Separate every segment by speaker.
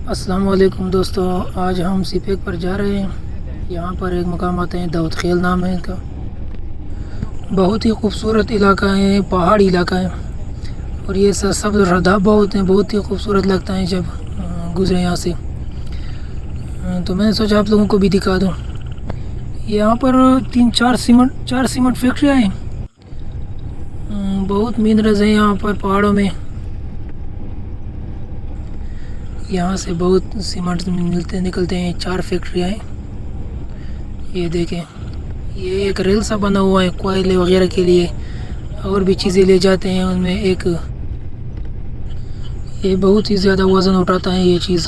Speaker 1: अस्सलाम वालेकुम दोस्तों, आज हम सीपेक पर जा रहे हैं। यहाँ पर एक मकाम आते हैं, दाऊद खेल नाम है इनका। बहुत ही खूबसूरत इलाका है, पहाड़ी इलाका है और ये सब रदाब बहुत हैं, बहुत ही खूबसूरत लगता है जब गुज़रे यहाँ से। तो मैंने सोचा आप लोगों को भी दिखा दूँ। यहाँ पर चार सीमेंट फैक्ट्रियाँ हैं। बहुत मिनरल्स हैं यहाँ पर पहाड़ों में। यहाँ से बहुत सीमेंट निकलते हैं। 4 फैक्ट्रियाँ हैं। ये देखें, ये एक रेल सा बना हुआ है कोयले वगैरह के लिए, और भी चीज़ें ले जाते हैं उनमें। ये बहुत ही ज़्यादा वज़न उठाता है ये चीज़।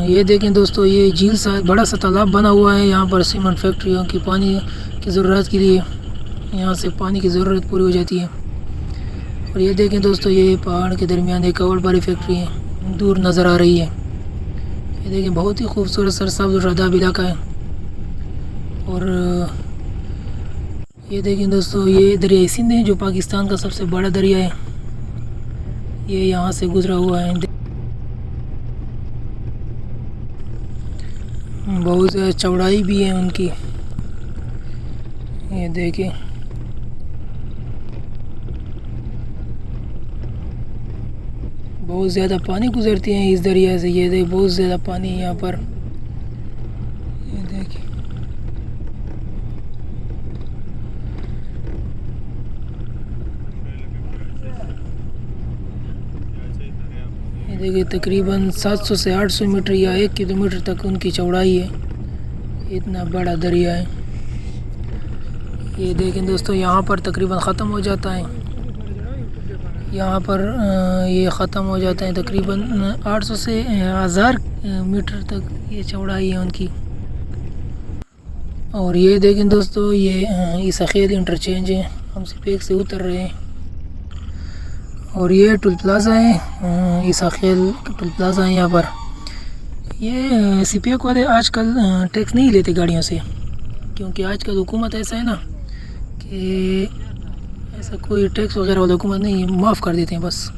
Speaker 1: ये देखें दोस्तों, ये झील सा बड़ा सा तालाब बना हुआ है यहाँ पर सीमेंट फैक्ट्रियों की पानी की ज़रूरत के लिए। यहाँ से पानी की ज़रूरत पूरी हो जाती है। और ये देखें दोस्तों, ये पहाड़ के दरमियान एक और बड़ी फैक्ट्री है दूर नज़र आ रही है। ये देखें, बहुत ही खूबसूरत सरसब्ज़ रदाब इलाका है। और ये देखें दोस्तों, ये दरिया सिंध है जो पाकिस्तान का सबसे बड़ा दरिया है। ये यहाँ से गुज़रा हुआ है। बहुत ज़्यादा चौड़ाई भी है उनकी। ये देखें, बहुत ज़्यादा पानी गुजरती है इस दरिया से। ये देख, बहुत ज़्यादा पानी है यहाँ पर। ये देखिए, ये देखिए, तकरीबन 700 से 800 मीटर या 1 किलोमीटर तक उनकी चौड़ाई है। इतना बड़ा दरिया है। ये देखें दोस्तों, यहाँ पर तकरीबन ख़त्म हो जाता है। यहाँ पर ये ख़त्म हो जाता है। तकरीबन 800 से 1000 मीटर तक ये चौड़ाई है उनकी। और ये देखें दोस्तों, ये ईसाखेल इंटरचेंज है। हम सीपेक से उतर रहे हैं और ये टोल प्लाज़ा है, ईसाखेल टोल प्लाज़ा है यहाँ पर। ये सीपेक वाले आजकल टैक्स नहीं लेते गाड़ियों से, क्योंकि आजकल हुकूमत ऐसा है ना कि ऐसा कोई टैक्स वगैरह वाला हुकूमत नहीं, माफ़ कर देते हैं बस।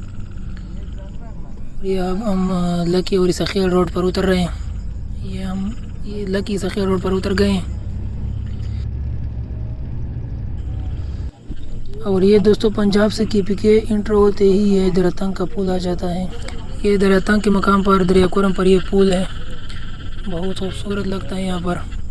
Speaker 1: ये अब हम लकी और ईसाखेल रोड पर उतर रहे हैं। ये लकी ईसाखेल रोड पर उतर गए हैं। और ये दोस्तों, पंजाब से KPK इंटर होते ही ये दरियातंग का पुल आ जाता है। ये दरियातंग के मकाम पर, दरिया कुरम पर ये पुल है। बहुत खूबसूरत लगता है यहाँ पर।